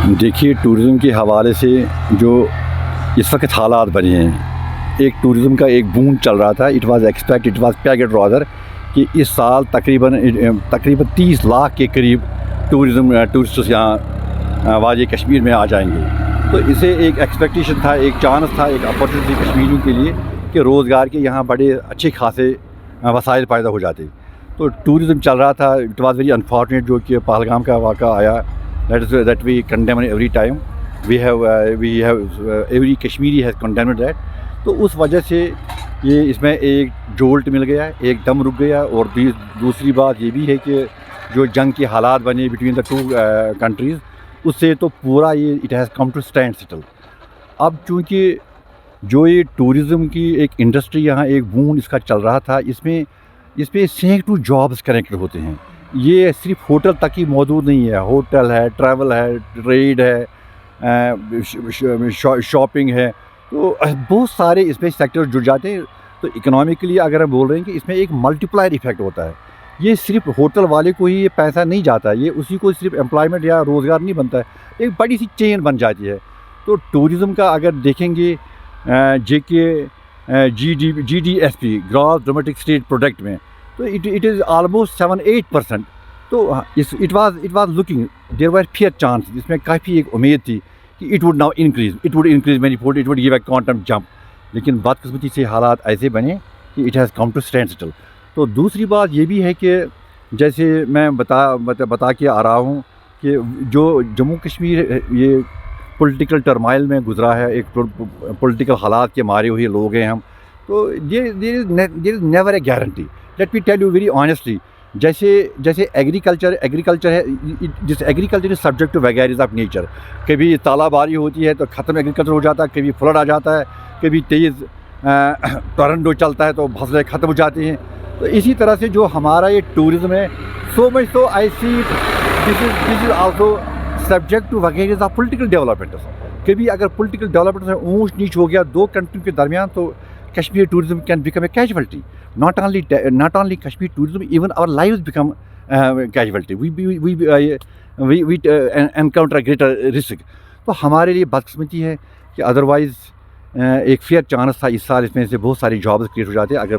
دیکھیے ٹورزم کے حوالے سے جو اس وقت حالات بنے ہیں، ایک ٹورزم کا ایک بوم چل رہا تھا. اٹ واز پیگڈ رادر کہ اس سال تقریباً 30 لاکھ کے قریب ٹورسٹس یہاں وادی کشمیر میں آ جائیں گے. تو اسے ایک ایکسپیکٹیشن تھا، ایک چانس تھا، ایک اپرچونیٹی کشمیریوں کے لیے کہ روزگار کے یہاں بڑے اچھے خاصے وسائل پیدا ہو جاتے. تو ٹورزم چل رہا تھا. اٹ واز ویری انفارچونیٹ جو کہ پہلگام کا واقعہ آیا. That we condemn every time. We have every Kashmiri has condemned that. تو اس وجہ سے یہ اس میں ایک جولٹ مل گیا، ایک دم رک گیا. اور دوسری بات یہ بھی ہے کہ جو جنگ کے حالات بنے بٹوین دا ٹو کنٹریز، اس سے تو پورا یہ it has come to stand still. اب چونکہ جو یہ ٹورزم کی ایک انڈسٹری یہاں ایک بوم اس کا چل رہا تھا، اس پہ سینکڑوں جابس کنیکٹڈ ہوتے ہیں. یہ صرف ہوٹل تک ہی موجود نہیں ہے، ہوٹل ہے، ٹریول ہے، ٹریڈ ہے، شاپنگ ہے. تو بہت سارے اس میں سیکٹر جڑ جاتے ہیں. تو اکنامکلی اگر ہم بول رہے ہیں کہ اس میں ایک ملٹی پلائر ایفیکٹ ہوتا ہے. یہ صرف ہوٹل والے کو ہی یہ پیسہ نہیں جاتا، یہ اسی کو صرف امپلائمنٹ یا روزگار نہیں بنتا ہے، ایک بڑی سی چین بن جاتی ہے. تو ٹورزم کا اگر دیکھیں گے G D S P gross domestic state product میں، تو اٹ از آلموسٹ 7-8%. تو it was looking there was fair chance. اس میں کافی ایک امید تھی کہ it would increase many fold, it would give a quantum jump. لیکن بدقسمتی سے حالات ایسے بنے کہ it has come to stand still. تو دوسری بات یہ بھی ہے کہ جیسے میں بتا کے آ رہا ہوں کہ جو جموں کشمیر یہ پولیٹیکل ٹرمائل میں گزرا ہے، ایک پولیٹیکل حالات کے مارے ہوئے لوگ ہیں ہم. تو there is never a guarantee. Let me tell you very honestly, جیسے ایگریکلچر ہے، جس agriculture is subject to vagaries of nature. کبھی تالہ باری ہوتی ہے تو ختم ایگریکلچر ہو جاتا ہے، کبھی فلڈ آ جاتا ہے، کبھی تیز ٹورنڈو چلتا ہے تو فصلیں ختم ہو جاتی ہیں. تو اسی طرح سے جو ہمارا یہ ٹورزم ہے، سو مچ تو I see this is also subject to vagaries of political developments. کبھی اگر پولیٹیکل ڈیولپمنٹ میں اونچ نیچ ہو گیا دو کنٹریوں کے درمیان، تو Kashmir tourism can become a casualty. Not only Kashmir tourism, even our lives become casualty. We encounter a greater risk. تو ہمارے لیے بدقسمتی ہے کہ ادروائز ایک فیئر چانس تھا اس سال، اس میں سے بہت ساری جابس کریٹ ہو جاتے. اگر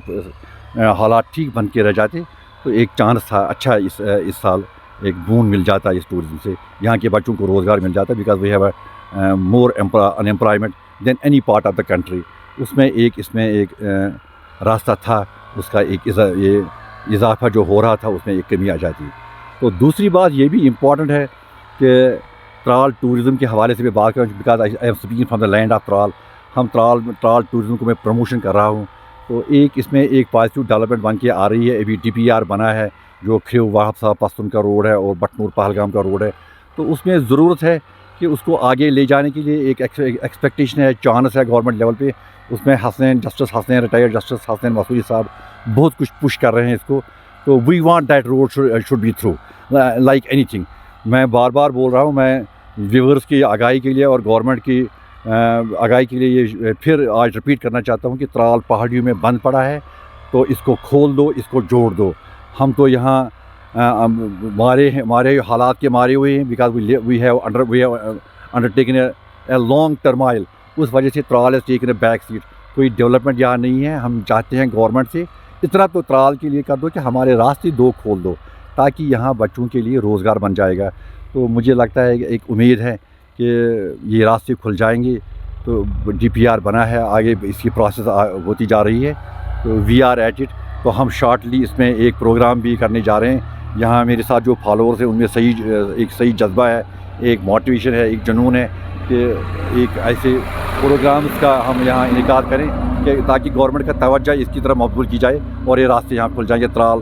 حالات ٹھیک بن کے رہ جاتے تو ایک چانس تھا اچھا اس سال ایک بون مل جاتا اس ٹورزم سے، یہاں کے بچوں کو روزگار مل جاتا. Because we have a more unemployment than any part of the country. اس میں ایک راستہ تھا، اس کا ایک یہ اضافہ جو ہو رہا تھا اس میں ایک کمی آ جاتی. تو دوسری بات یہ بھی امپورٹنٹ ہے کہ ترال ٹورزم کے حوالے سے میں بات کروں، because I am speaking from the land of Tral. ہم ترال ٹورزم کو میں پروموشن کر رہا ہوں. تو اس میں ایک پازیٹیو ڈیولپمنٹ بن کے آ رہی ہے. ابھی DPR بنا ہے جو کھریو واہب صاحب پستون کا روڈ ہے اور بٹنور پہلگام کا روڈ ہے. تو اس میں ضرورت ہے کہ اس کو آگے لے جانے کے لیے ایک ایکسپیکٹیشن ہے، چانس ہے گورنمنٹ لیول پہ. اس میں justice Hasnain retired justice Hasnain Masoodi صاحب بہت کچھ پش کر رہے ہیں اس کو. تو we want that road should be through like anything. میں بار بول رہا ہوں، میں ویورس کی آگاہی کے لیے اور گورنمنٹ کی آگاہی کے لیے یہ پھر آج رپیٹ کرنا چاہتا ہوں کہ ترال پہاڑیوں میں بند پڑا ہے، تو اس کو کھول دو، اس کو جوڑ دو. ہم تو یہاں ہمارے حالات کے مارے ہوئے ہیں، because we have undertaken a long turmoil. اس وجہ سے Tral is taken a back seat. کوئی ڈیولپمنٹ یہاں نہیں ہے. ہم چاہتے ہیں گورنمنٹ سے اتنا تو ترال کے لیے کر دو کہ ہمارے راستے دو کھول دو، تاکہ یہاں بچوں کے لیے روزگار بن جائے گا. تو مجھے لگتا ہے کہ ایک امید ہے کہ یہ راستے کھل جائیں گے. تو DPR بنا ہے، آگے اس کی پروسیس ہوتی جا رہی ہے. تو وی آر ایٹ اٹ. تو ہم شارٹلی اس میں ایک پروگرام بھی کرنے جا رہے ہیں. یہاں میرے ساتھ جو فالوورس ہیں ان میں ایک صحیح جذبہ ہے، ایک موٹیویشن ہے، ایک جنون ہے کہ ایک ایسے پروگرامز کا ہم یہاں انعقاد کریں کہ تاکہ گورنمنٹ کا توجہ اس کی طرف مبذول کی جائے اور یہ راستے یہاں کھل جائیں گے. ترال